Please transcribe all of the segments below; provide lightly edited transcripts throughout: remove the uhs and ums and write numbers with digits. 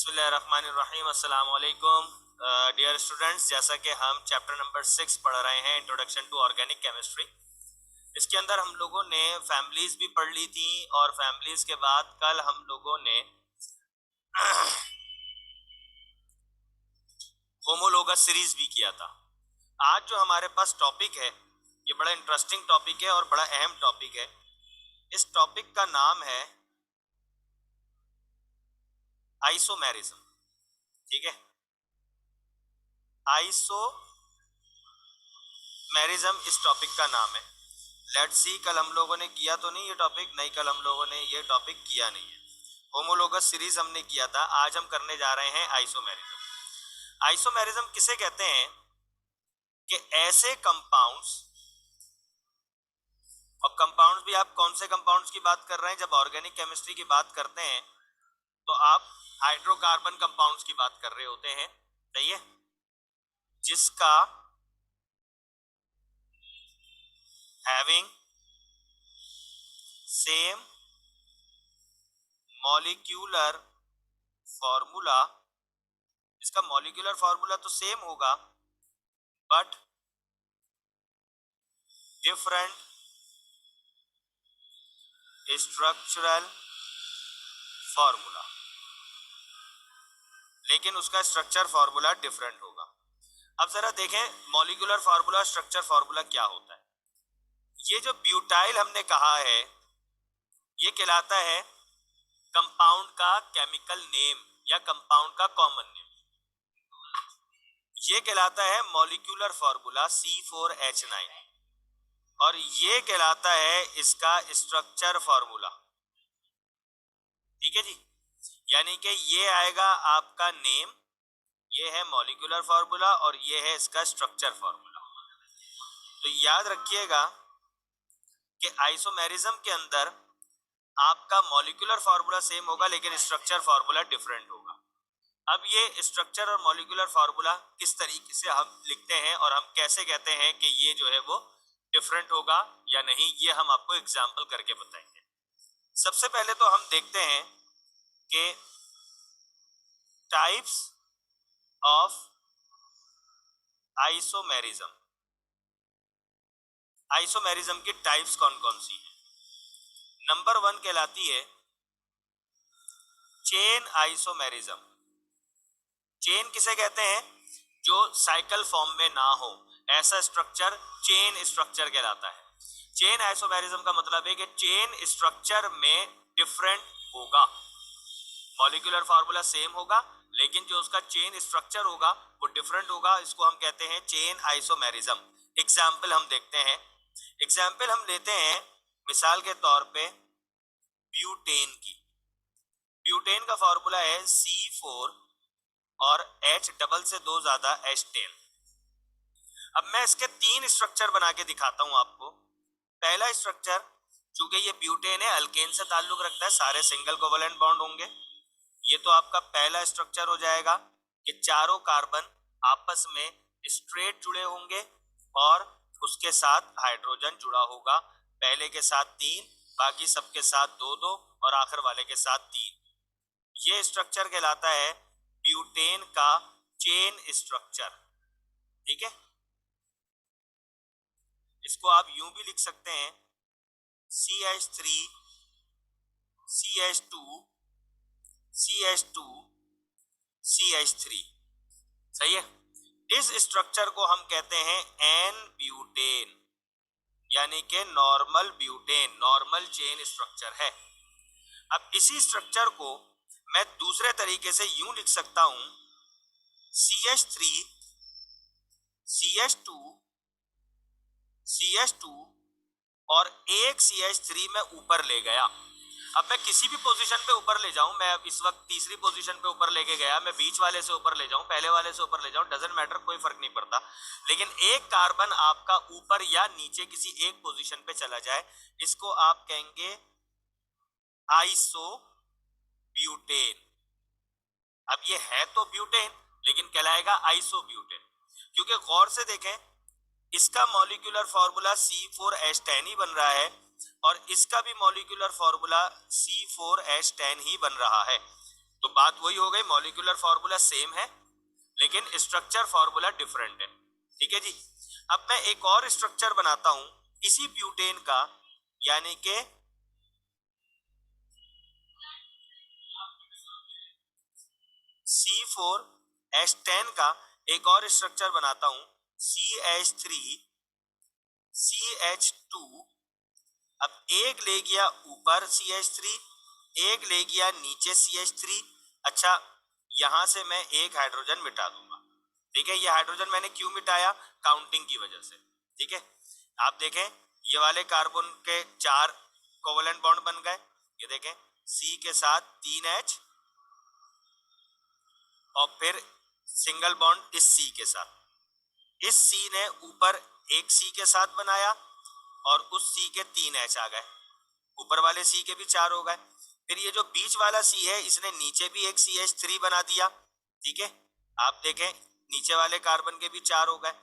बिस्मिल्लाहिर्रहमानिर्रहीम, अस्सलाम वालेकुम। डियर स्टूडेंट्स, जैसा कि हम चैप्टर नंबर 6 पढ़ रहे हैं, इंट्रोडक्शन टू ऑर्गेनिक केमिस्ट्री। इसके अंदर हम लोगों ने फैमिलीज भी पढ़ ली थी और फैमिलीज के बाद कल हम लोगों ने होमोलोगस सीरीज भी किया था। आज जो हमारे पास टॉपिक है ये बड़ा इंटरेस्टिंग टॉपिक है और बड़ा अहम टॉपिक है। इस टॉपिक का नाम है आइसोमेरिज्म। ठीक है, आइसोमेरिज्म इस टॉपिक का नाम है। लेट्स सी, कल हम लोगों ने किया तो नहीं ये टॉपिक? नहीं, कल हम लोगों ने ये टॉपिक किया नहीं है। होमोलोगस सीरीज हमने किया था, आज हम करने जा रहे हैं आइसोमेरिज्म। आइसोमेरिज्म किसे कहते हैं कि ऐसे कंपाउंड्स, और कंपाउंड्स भी आप कौन से कंपाउंड्स की बात कर रहे हैं? जब ऑर्गेनिक केमिस्ट्री की बात करते हैं तो आप हाइड्रोकार्बन कंपाउंड्स की बात कर रहे होते हैं, सही है, जिसका हैविंग सेम मॉलिक्यूलर फॉर्मूला, इसका मॉलिक्यूलर फॉर्मूला तो सेम होगा बट डिफरेंट स्ट्रक्चरल फॉर्मूला, लेकिन उसका स्ट्रक्चर फॉर्मूला डिफरेंट होगा। अब जरा देखें मॉलिक्यूलर फार्मूला, स्ट्रक्चर फार्मूला क्या होता है। ये जो ब्यूटाइल हमने कहा है ये कहलाता है कंपाउंड का केमिकल नेम या कंपाउंड का कॉमन नेम। ये कहलाता है मॉलिक्यूलर फार्मूला C4H9 और ये कहलाता है इसका स्ट्रक्चर फार्मूला। ठीक है जी, यानी कि ये आएगा आपका नेम, ये है मॉलिक्यूलर फार्मूला और ये है इसका स्ट्रक्चर फार्मूला। तो याद रखिएगा कि आइसोमेरिज्म के अंदर आपका मॉलिक्यूलर फार्मूला सेम होगा लेकिन स्ट्रक्चर फार्मूला डिफरेंट होगा। अब ये स्ट्रक्चर और मॉलिक्यूलर फार्मूला किस तरीके से हम लिखते हैं और हम कैसे कहते हैं कि ये जो है वो डिफरेंट होगा या नहीं, ये हम आपको एग्जाम्पल करके बताएंगे। सबसे पहले तो हम देखते हैं कि टाइप्स ऑफ आइसोमेरिज्म, आइसोमेरिज्म की टाइप्स कौन कौन सी है। नंबर 1 कहलाती है चेन आइसोमेरिज्म। चेन किसे कहते हैं? जो साइकिल फॉर्म में ना हो, ऐसा स्ट्रक्चर चेन स्ट्रक्चर कहलाता है। चेन आइसोमेरिज्म का मतलब है कि चेन स्ट्रक्चर में डिफरेंट होगा, मॉलिक्यूलर फार्मूला सेम होगा लेकिन जो उसका चेन स्ट्रक्चर होगा वो डिफरेंट होगा। इसको हम कहते हैं चेन आइसोमेरिज्म। एग्जाम्पल हम देखते हैं, एग्जाम्पल हम लेते हैं मिसाल के तौर पे ब्यूटेन की। ब्यूटेन का फार्मूला है C4 और H डबल से 2 ज्यादा H10। अब मैं इसके 3 स्ट्रक्चर बना के दिखाता हूं आपको। पहला स्ट्रक्चर, चूंकि ये ब्यूटेन है, अल्केन से ताल्लुक रखता है, सारे सिंगल कोवेलेंट बॉन्ड होंगे। ये तो आपका पहला स्ट्रक्चर हो जाएगा कि चारों कार्बन आपस में स्ट्रेट जुड़े होंगे और उसके साथ हाइड्रोजन जुड़ा होगा। पहले के साथ 3, बाकी सबके साथ 2-2 और आखिर वाले के साथ 3। ये स्ट्रक्चर कहलाता है ब्यूटेन का चेन स्ट्रक्चर। ठीक है, इसको आप यूं भी लिख सकते हैं CH3 CH2 CH2 CH3, सही है। इस स्ट्रक्चर को हम कहते हैं एन ब्यूटेन, यानी कि normal butane, normal chain structure है। अब इसी स्ट्रक्चर को मैं दूसरे तरीके से यूं लिख सकता हूं CH3 CH2 CH2 और एक CH3 में ऊपर ले गया। अब मैं किसी भी पोजीशन पे ऊपर ले जाऊं, मैं इस वक्त तीसरी पोजीशन पे ऊपर लेके गया, मैं बीच वाले से ऊपर ले जाऊं, पहले वाले से ऊपर ले जाऊं, डजंट मैटर, कोई फर्क नहीं पड़ता। लेकिन एक कार्बन आपका ऊपर या नीचे किसी एक पोजीशन पे चला जाए, इसको आप कहेंगे आइसो ब्यूटेन। अब ये है तो ब्यूटेन लेकिन कहलाएगा आइसो ब्यूटेन, क्योंकि गौर से देखें इसका मॉलिक्यूलर फार्मूला C4H10 ही बन रहा है और इसका भी मॉलिक्यूलर फार्मूला C4H10 ही बन रहा है। तो बात वही हो गई, मॉलिक्यूलर फॉर्मूला सेम है लेकिन स्ट्रक्चर फॉर्मूला डिफरेंट है। ठीक है जी। अब मैं एक और स्ट्रक्चर बनाता हूं इसी ब्यूटेन का, यानी कि C4H10 का एक और स्ट्रक्चर बनाता हूं CH3CH2। अब एक ले गया ऊपर CH3, एक ले गया नीचे CH3। अच्छा, यहां से मैं एक हाइड्रोजन मिटा दूंगा। ठीक है, ये हाइड्रोजन मैंने क्यों मिटाया? काउंटिंग की वजह से। ठीक है, आप देखें ये वाले कार्बन के 4 कोवेलेंट बॉन्ड बन गए। ये देखें C के साथ 3H और फिर सिंगल बॉन्ड इस C के साथ। इस C ने ऊपर एक C के साथ बनाया और उस C के 3H आ गए, ऊपर वाले C के भी 4 हो गए। फिर ये जो बीच वाला C है इसने नीचे भी एक CH3 बना दिया। ठीक है, आप देखें नीचे वाले कार्बन के भी 4 हो गए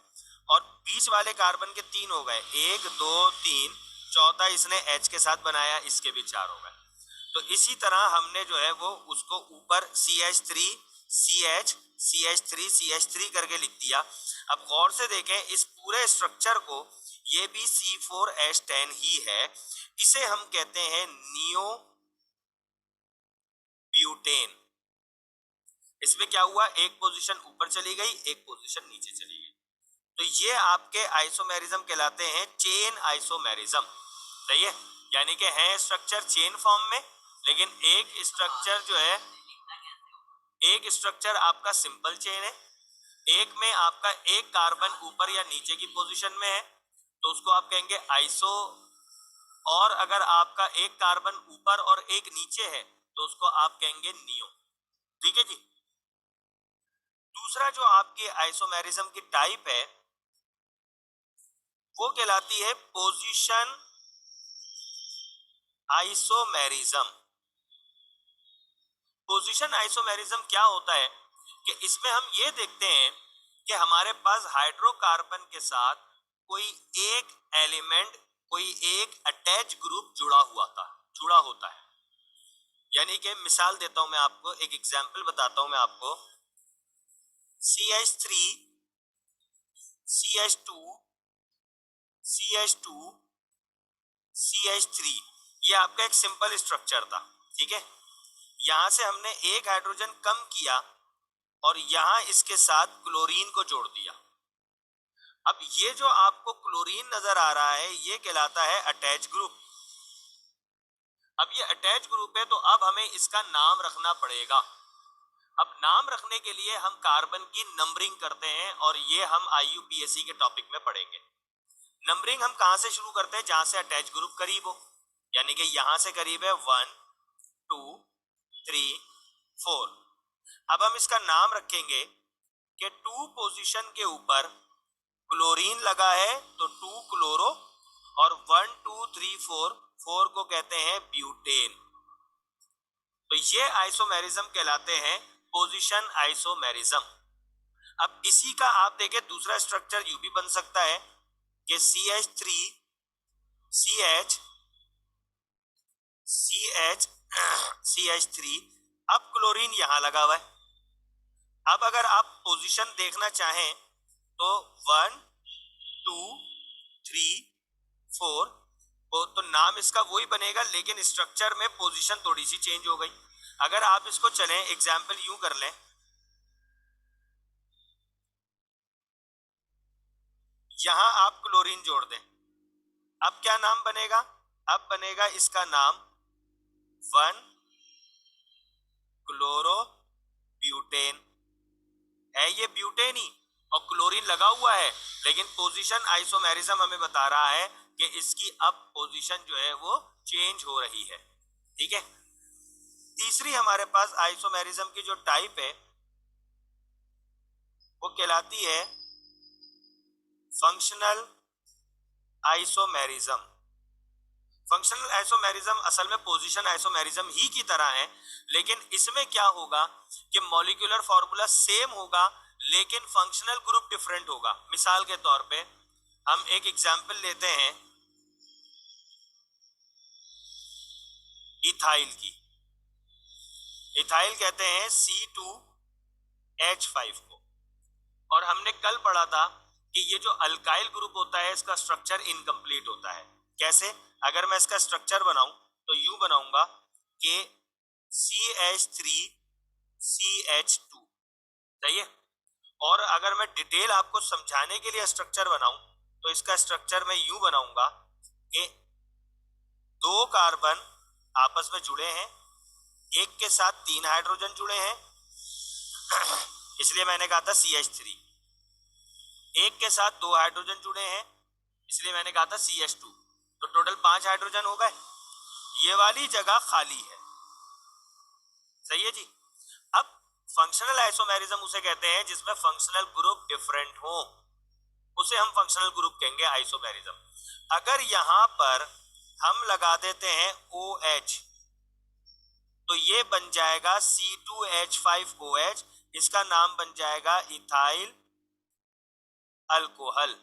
और बीच वाले कार्बन के 3 हो गए, 1 2 3, चौथा इसने H के साथ बनाया, इसके भी 4 हो गए। तो इसी तरह हमने जो है वो उसको ऊपर CH3 CH CH3 CH3 करके लिख दिया। अब गौर से देखें इस पूरे स्ट्रक्चर को, ये भी C4H10 ही है। इसे हम कहते हैं नियो ब्यूटेन। इसमें क्या हुआ, एक पोजीशन ऊपर चली गई, एक पोजीशन नीचे चली गई। तो ये आपके आइसोमेरिज्म कहलाते हैं, चेन आइसोमेरिज्म। सही है, यानी कि है स्ट्रक्चर चेन फॉर्म में, लेकिन एक स्ट्रक्चर जो है, एक स्ट्रक्चर आपका सिंपल चेन है, एक में आपका एक कार्बन ऊपर या नीचे की पोजीशन में है तो उसको आप कहेंगे आइसो, और अगर आपका एक कार्बन ऊपर और एक नीचे है तो उसको आप कहेंगे नियो। ठीक है जी। दूसरा जो आपके आइसोमेरिज्म की टाइप है वो कहलाती है पोजीशन आइसोमेरिज्म। पोजीशन आइसोमेरिज्म क्या होता है कि इसमें हम ये देखते हैं कि हमारे पास हाइड्रोकार्बन के साथ कोई एक एलिमेंट, कोई एक अटैच ग्रुप जुड़ा होता है। यानी कि मिसाल देता हूं मैं आपको, एक एग्जांपल बताता हूं मैं आपको। CH3 CH2 CH2 CH3, ये आपका एक सिंपल स्ट्रक्चर था। ठीक है, यहां से हमने एक हाइड्रोजन कम किया और यहां इसके साथ क्लोरीन को जोड़ दिया। अब ये जो आपको क्लोरीन नजर आ रहा है ये कहलाता है अटैच ग्रुप। अब ये अटैच ग्रुप है तो अब हमें इसका नाम रखना पड़ेगा। अब नाम रखने के लिए हम कार्बन की नंबरिंग करते हैं और ये हम IUPAC के टॉपिक में पढ़ेंगे। नंबरिंग हम कहां से शुरू करते हैं, जहां से अटैच ग्रुप करीब हो, यानी कि यहां से करीब है 1 2 3 4। अब हम इसका नाम रखेंगे कि 2 पोजीशन के ऊपर क्लोरीन लगा है तो 2 क्लोरो, और 1 2 3 4 4 को कहते हैं ब्यूटेन। तो ये आइसोमेरिज्म कहलाते हैं पोजीशन आइसोमेरिज्म। अब इसी का आप देखें दूसरा स्ट्रक्चर यू भी बन सकता है कि CH3 CH CH CH3, अब क्लोरीन यहां लगा हुआ है। अब अगर आप पोजीशन देखना चाहें तो 1 2 3 4, तो नाम इसका वही बनेगा लेकिन स्ट्रक्चर में पोजीशन थोड़ी सी चेंज हो गई। अगर आप इसको चलें एग्जाम्पल यूं कर लें, यहां आप क्लोरीन जोड़ दें, अब क्या नाम बनेगा, अब बनेगा इसका नाम 1 क्लोरो ब्यूटेन। है ये ब्यूटेन ही और क्लोरीन लगा हुआ है, लेकिन पोजीशन आइसोमेरिज्म हमें बता रहा है कि इसकी अब पोजीशन जो है वो चेंज हो रही है। ठीक है, तीसरी हमारे पास आइसोमेरिज्म की जो टाइप है वो कहलाती है फंक्शनल आइसोमेरिज्म। फंक्शनल आइसोमेरिज्म असल में पोजीशन आइसोमेरिज्म ही की तरह है, लेकिन इसमें क्या होगा कि मॉलिक्यूलर फॉर्मूला सेम होगा लेकिन फंक्शनल ग्रुप डिफरेंट होगा। मिसाल के तौर पे हम एक एग्जांपल लेते हैं इथाइल की। इथाइल कहते हैं C2H5 को। और हमने कल पढ़ा था कि ये जो अल्काइल ग्रुप होता है इसका स्ट्रक्चर इनकम्प्लीट होता है। कैसे? अगर मैं इसका स्ट्रक्चर बनाऊं तो यूं बनाऊंगा कि CH3CH2, सही है। और अगर मैं डिटेल आपको समझाने के लिए स्ट्रक्चर बनाऊं तो इसका स्ट्रक्चर मैं यूं बनाऊंगा कि दो कार्बन आपस में जुड़े हैं, एक के साथ 3 हाइड्रोजन जुड़े हैं, इसलिए मैंने कहा था CH3। एक के साथ 2 हाइड्रोजन जुड़े हैं, इसलिए मैंने कहा था CH2। तो टोटल 5 हाइड्रोजन हो गए, ये वाली जगह खाली है, सही है जी। अब फंक्शनल आइसोमेरिज्म उसे कहते हैं जिसमें फंक्शनल ग्रुप डिफरेंट हो, उसे हम फंक्शनल ग्रुप कहेंगे आइसोमेरिज्म। अगर यहां पर हम लगा देते हैं OH तो ये बन जाएगा C2H5OH, इसका नाम बन जाएगा इथाइल अल्कोहल,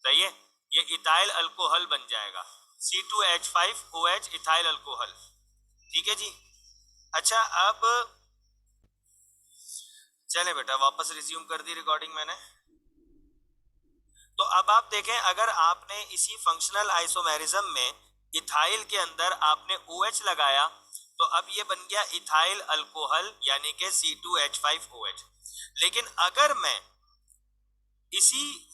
सही है। ये इथाइल अल्कोहल बन जाएगा, C2H5OH इथाइल अल्कोहल, ठीक है जी। अच्छा, अब चले बेटा वापस रिज्यूम कर दी रिकॉर्डिंग मैंने। तो अब आप देखें, अगर आपने इसी फंक्शनल आइसोमेरिज्म में इथाइल के अंदर आपने OH लगाया तो अब ये बन गया इथाइल अल्कोहल यानी कि C2H5OH। लेकिन अगर मैं इसी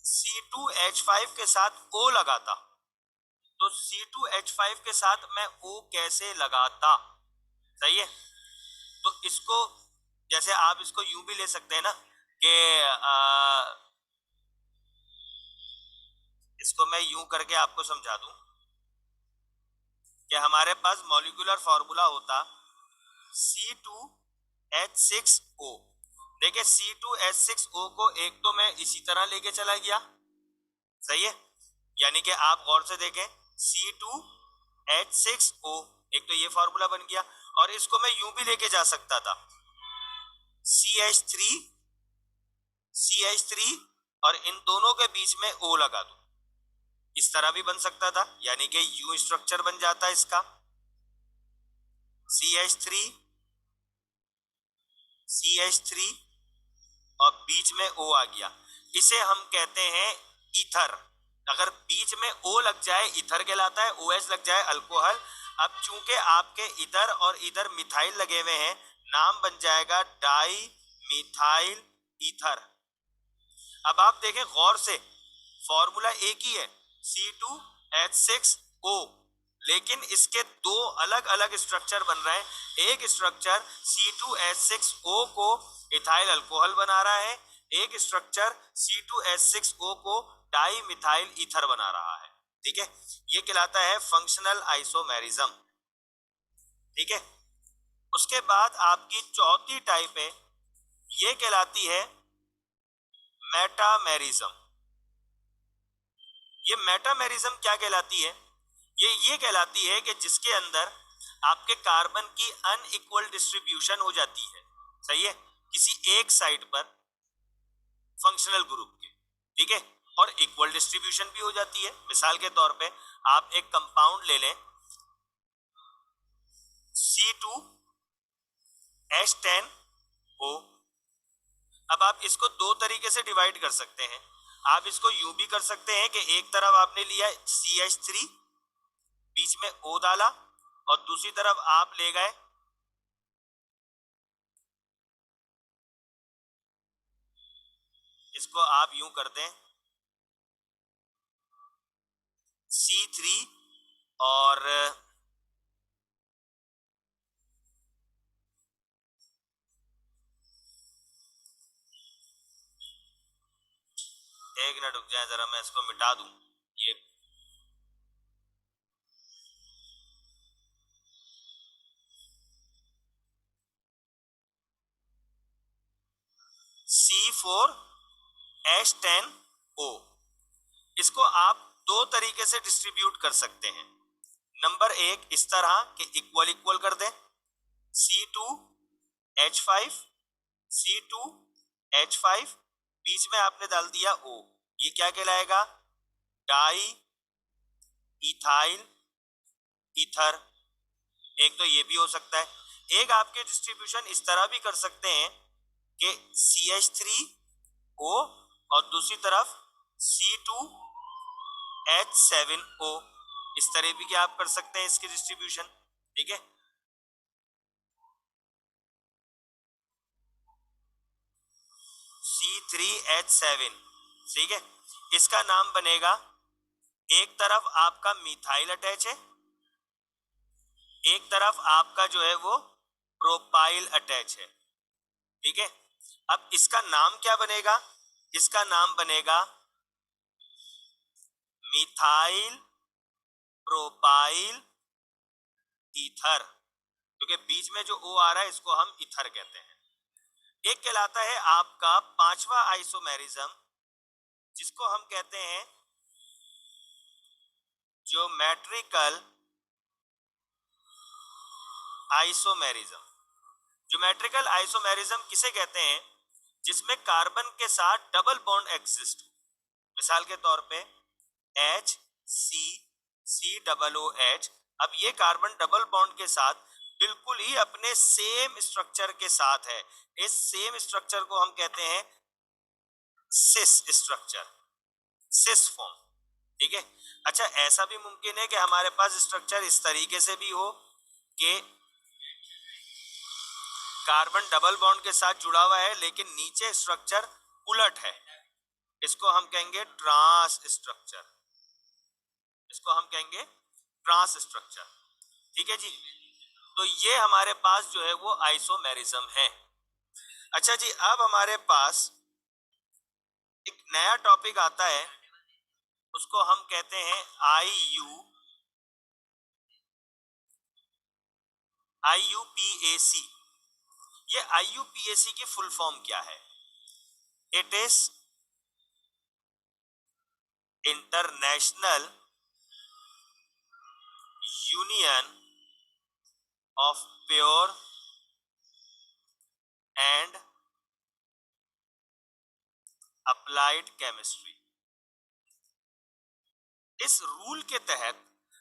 C2H5 के साथ O लगाता तो C2H5 के साथ मैं O कैसे लगाता, सही है। तो इसको जैसे आप इसको यूं भी ले सकते हैं ना कि इसको मैं यूं करके आपको समझा दूं कि हमारे पास मॉलिक्यूलर फॉर्मूला होता C2H6O। देखिए C2H6O को एक तो मैं इसी तरह लेके चला गया, सही है, यानी कि आप गौर से देखें C2H6O, एक तो ये फॉर्मूला बन गया, और इसको मैं यूं भी लेके जा सकता था CH3 और इन दोनों के बीच में O लगा दूं, इस तरह भी बन सकता था, यानी कि U स्ट्रक्चर बन जाता है इसका CH3 और बीच में O आ गया, इसे हम कहते हैं ईथर। अगर बीच में O लग जाए ईथर कहलाता है, OH लग जाए अल्कोहल। अब चूंकि आपके इधर और इधर मिथाइल लगे हुए हैं, नाम बन जाएगा डाई मिथाइल ईथर। अब आप देखें गौर से, फॉर्मूला एक ही है C2H6O, लेकिन इसके दो अलग अलग स्ट्रक्चर बन रहे हैं। एक स्ट्रक्चर C2H6O को इथाइल अल्कोहल बना रहा है, एक स्ट्रक्चर C2H6O को डाई मिथाइल ईथर बना रहा है, ठीक है। ये कहलाता है फंक्शनल आइसोमेरिज्म, ठीक है। उसके बाद आपकी चौथी टाइप है, ये कहलाती है मेटामेरिज्म। ये मेटामेरिज्म क्या कहलाती है? ये कहलाती है कि जिसके अंदर आपके कार्बन की अनइक्वल डिस्ट्रीब्यूशन हो जाती है, सही है, किसी एक साइड पर फंक्शनल ग्रुप के, ठीक है, और इक्वल डिस्ट्रीब्यूशन भी हो जाती है। मिसाल के तौर पे आप एक कंपाउंड ले लें C2H10O। अब आप इसको दो तरीके से डिवाइड कर सकते हैं। आप इसको यूं भी कर सकते हैं कि एक तरफ आपने लिया CH3, बीच में O डाला, और दूसरी तरफ आप ले गए इसको आप यूं कर दें C3 और एक मिनट रुक जाए जरा, मैं इसको मिटा दूं। ये C4H10O, इसको आप दो तरीके से डिस्ट्रीब्यूट कर सकते हैं। नंबर एक, इस तरह कि इक्वल इक्वल कर दें, C2H5 C2H5 बीच में आपने डाल दिया O, ये क्या कहलाएगा? Di ethyl ether. एक तो ये भी हो सकता है। एक आपके डिस्ट्रीब्यूशन इस तरह भी कर सकते हैं कि CH3O और दूसरी तरफ C2H7O, इस तरह भी क्या आप कर सकते हैं इसके डिस्ट्रीब्यूशन। ठीक है, C3H7, ठीक है, इसका नाम बनेगा, एक तरफ आपका मिथाइल अटैच है, एक तरफ आपका जो है वो प्रोपाइल अटैच है। ठीक है, अब इसका नाम क्या बनेगा, इसका नाम बनेगा मिथाइल प्रोपाइल ईथर, क्योंकि बीच में जो O आ रहा है इसको हम ईथर कहते हैं। एक कहलाता है आपका पांचवा आइसोमेरिज्म, जिसको हम कहते हैं ज्योमेट्रिकल आइसोमेरिज्म। ज्योमेट्रिकल आइसोमेरिज्म किसे कहते हैं, जिसमें कार्बन के साथ डबल बॉन्ड एक्सिस्ट। मिसाल के तौर पे H C C double O H, अब ये कार्बन डबल बॉन्ड के साथ बिल्कुल ही अपने सेम स्ट्रक्चर के साथ है। इस सेम स्ट्रक्चर को हम कहते हैं सिस स्ट्रक्चर, सिस फॉर्म। ठीक है, अच्छा ऐसा भी मुमकिन है कि हमारे पास स्ट्रक्चर इस तरीके से भी हो कि कार्बन डबल बॉन्ड के साथ जुड़ा हुआ है लेकिन नीचे स्ट्रक्चर उलट है, इसको हम कहेंगे ट्रांस स्ट्रक्चर, इसको हम कहेंगे ट्रांस स्ट्रक्चर। ठीक है जी, तो ये हमारे पास जो है वो आइसोमेरिज्म है। अच्छा जी, अब हमारे पास एक नया टॉपिक आता है, उसको हम कहते हैं IUPAC। ये IUPAC की फुल फॉर्म क्या है? It is international union of pure and applied chemistry. इस रूल के तहत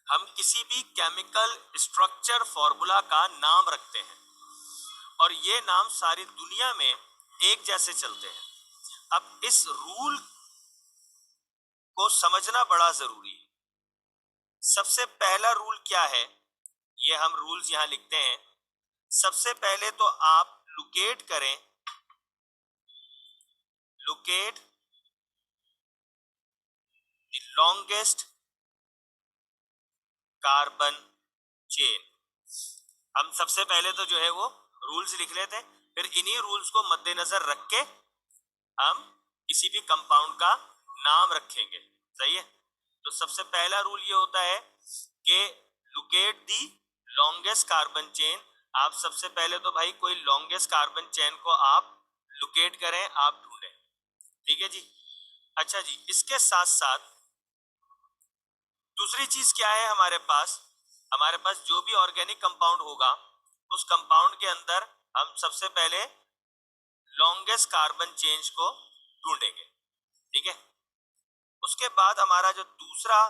हम किसी भी केमिकल स्ट्रक्चर फॉर्मूला का नाम रखते हैं और ये नाम सारी दुनिया में एक जैसे चलते हैं। अब इस रूल को समझना बड़ा जरूरी है। सबसे पहला रूल क्या है, ये हम रूल्स यहां लिखते हैं। सबसे पहले तो आप लोकेट करें, locate the longest carbon chain. हम सबसे पहले तो जो है वो रूल्स लिख लेते हैं, फिर इन्हीं रूल्स को मद्देनजर रख के हम किसी भी कंपाउंड का नाम रखेंगे। सही है, तो सबसे पहला रूल ये होता है कि लोकेट दी लॉन्गेस्ट कार्बन चेन। आप सबसे पहले तो भाई कोई लॉन्गेस्ट कार्बन चेन को आप लोकेट करें, आप ढूंढें। ठीक है जी, अच्छा जी, इसके साथ साथ दूसरी चीज क्या है हमारे पास जो भी ऑर्गेनिक कंपाउंड होगा उस कंपाउंड के अंदर हम सबसे पहले लॉन्गेस्ट कार्बन चेन को ढूंढेंगे। ठीक है, उसके बाद हमारा जो दूसरा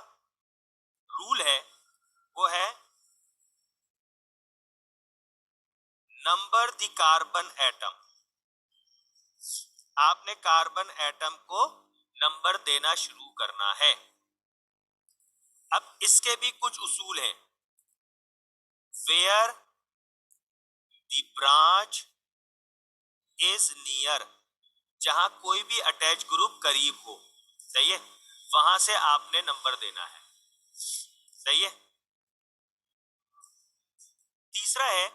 रूल है वो है नंबर द कार्बन एटम। आपने कार्बन एटम को नंबर देना शुरू करना है। अब इसके भी कुछ उसूल हैं। Where the branch is near, जहां कोई भी अटैच ग्रुप करीब हो, सही है, वहां से आपने नंबर देना है। सही है, तीसरा है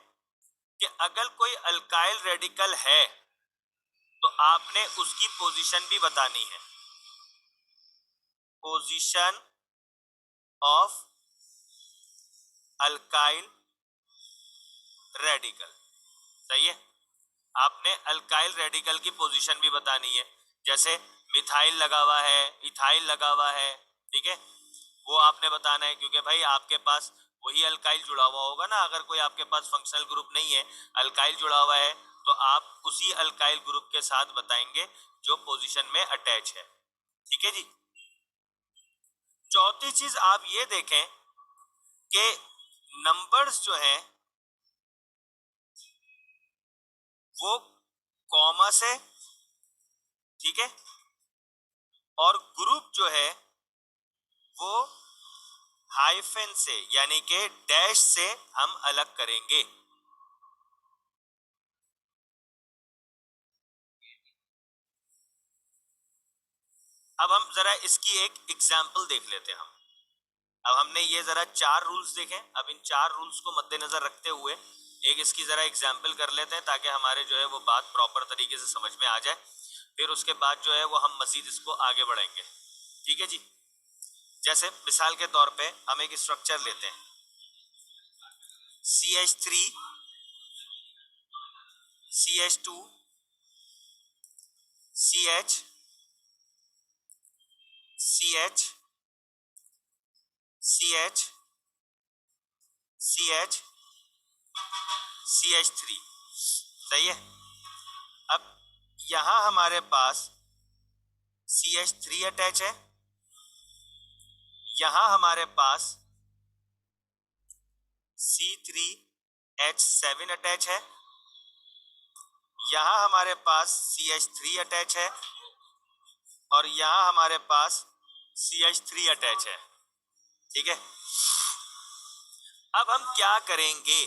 कि अगर कोई अल्काइल रेडिकल है तो आपने उसकी पोजीशन भी बतानी है, पोजीशन ऑफ अल्काइल रेडिकल। सही है, आपने अल्काइल रेडिकल की पोजीशन भी बतानी है, जैसे मिथाइल लगा हुआ है, इथाइल लगा हुआ है। ठीक है, वो आपने बताना है, क्योंकि भाई आपके पास वही अल्काइल जुड़ा हुआ होगा ना। अगर कोई आपके पास फंक्शनल ग्रुप नहीं है, अल्काइल जुड़ा हुआ है, तो आप उसी अल्काइल ग्रुप के साथ बताएंगे जो पोजीशन में अटैच है। ठीक है जी, चौथी चीज आप ये देखें कि नंबर्स जो हैं वो कॉमा से, ठीक है, और ग्रुप जो है वो हाइफन से यानी कि डैश से हम अलग करेंगे। अब हम जरा इसकी एक एग्जाम्पल देख लेते हैं। अब हमने ये जरा 4 रूल्स देखे, अब इन 4 रूल्स को मद्देनजर रखते हुए एक इसकी जरा एग्जाम्पल कर लेते हैं ताकि हमारे जो है वो बात प्रॉपर तरीके से समझ में आ जाए। फिर उसके बाद जो है वो हम मजीद इसको आगे बढ़ाएंगे। ठीक है जी। जैसे मिसाल के तौर पे हम एक स्ट्रक्चर लेते हैं CH3 CH2 CH CH CH CH CH3, सही है। अब यहां हमारे पास CH3 अटैच है, यहां हमारे पास C3H7 अटैच है, यहां हमारे पास CH3 अटैच है और यहां हमारे पास CH3 अटैच है। ठीक है। अब हम क्या करेंगे?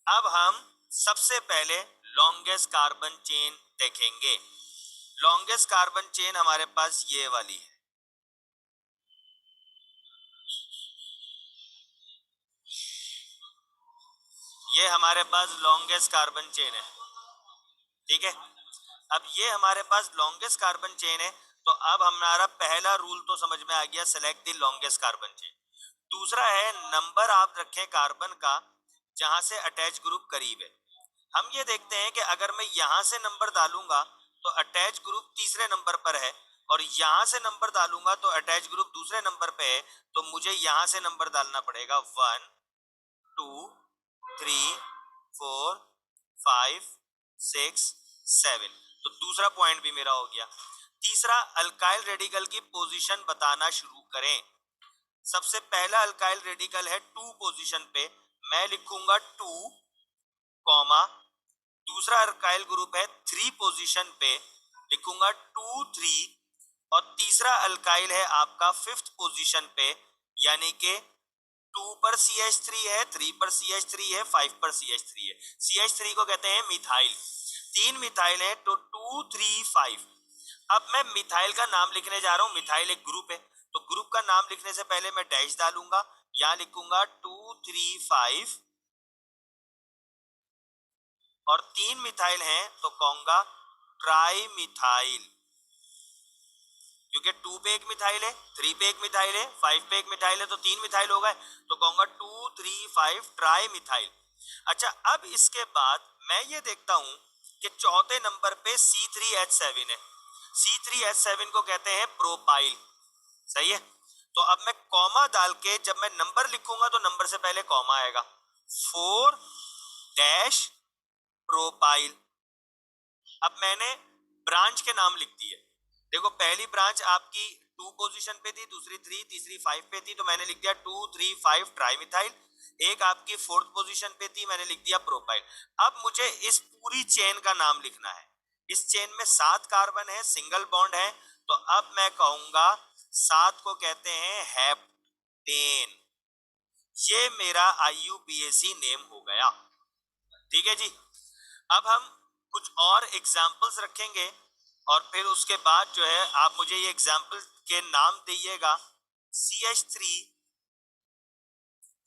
अब हम सबसे पहले लॉन्गेस्ट कार्बन चेन देखेंगे। लॉन्गेस्ट कार्बन चेन हमारे पास ये वाली है, ये हमारे पास लॉन्गेस्ट कार्बन चेन है। ठीक है। अब ये हमारे पास लॉन्गेस्ट कार्बन चेन है, तो अब हमारा पहला रूल तो समझ में आ गया, select the longest carbon chain. दूसरा है नंबर आप रखें कार्बन का जहां से अटैच ग्रुप करीब है। हम ये देखते हैं कि अगर मैं यहां से नंबर डालूंगा तो अटैच ग्रुप तीसरे नंबर पर है, और यहां से नंबर डालूंगा तो अटैच ग्रुप दूसरे नंबर पे है, तो मुझे यहां से नंबर डालना पड़ेगा 1 2 3 4 5 6 7। तो दूसरा पॉइंट भी मेरा हो गया। तीसरा, अल्काइल रेडिकल की पोजीशन बताना शुरू करें। सबसे पहला अल्काइल रेडिकल है 2 पोजीशन पे, मैं लिखूंगा 2 कॉमा। दूसरा अल्काइल ग्रुप है 3 पोजीशन पे, लिखूंगा 2 3। और तीसरा अल्काइल है आपका 5th पोजीशन पे, यानी कि 2 पर CH3 है, 3 पर CH3 है, 5 पर CH3 है। CH3 को कहते हैं मिथाइल। 3 मिथाइल है तो 2 3 5। अब मैं मिथाइल का नाम लिखने जा रहा हूं। मिथाइल एक ग्रुप है, तो ग्रुप का नाम लिखने से पहले मैं डैश डालूंगा, यहां लिखूंगा 2 3 5। और 3 मिथाइल हैं तो कहूंगा ट्राई मिथाइल, क्योंकि 2 पे एक मिथाइल है, 3 पे एक मिथाइल है, 5 पे एक मिथाइल है, तो 3 मिथाइल हो गए, तो कहूंगा 2 3 5 ट्राई मिथाइल। अच्छा, अब इसके बाद मैं ये देखता हूं कि चौथे नंबर पे C3H7 है। C3H7 को कहते हैं प्रोपाइल, सही है। तो अब मैं कॉमा डाल के जब मैं नंबर लिखूंगा तो नंबर से पहले कॉमा आएगा, 4 डैश प्रोपाइल। अब मैंने ब्रांच के नाम लिख दिए। देखो, पहली ब्रांच आपकी 2 पोजीशन पे थी, दूसरी 3, तीसरी 5 पे थी, तो मैंने लिख दिया 2 3 5 ट्राइमिथाइल। एक आपकी 4th पोजीशन पे थी, मैंने लिख दिया प्रोपाइल। अब मुझे इस पूरी चेन का नाम लिखना है। इस चेन में 7 कार्बन है, सिंगल बॉन्ड है, तो अब मैं कहूंगा 7 को कहते हैं हेप्टेन। ये मेरा IUPAC नेम हो गया। ठीक है जी। अब हम कुछ और एग्जाम्पल्स रखेंगे और फिर उसके बाद जो है आप मुझे ये एग्जाम्पल के नाम दीजिएगा। CH3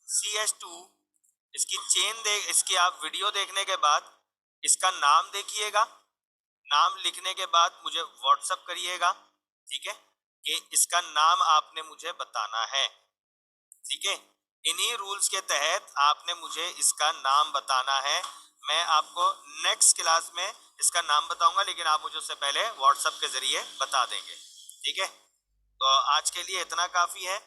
CH2, इसकी चेन दे, इसकी आप वीडियो देखने के बाद इसका नाम देखिएगा। नाम लिखने के बाद मुझे व्हाट्सअप करिएगा, ठीक है, कि इसका नाम आपने मुझे बताना है। ठीक है। इन्हीं रूल्स के तहत आपने मुझे इसका नाम बताना है। मैं आपको नेक्स्ट क्लास में इसका नाम बताऊंगा, लेकिन आप मुझे उससे पहले व्हाट्सएप के जरिए बता देंगे। ठीक है। तो आज के लिए इतना काफी है।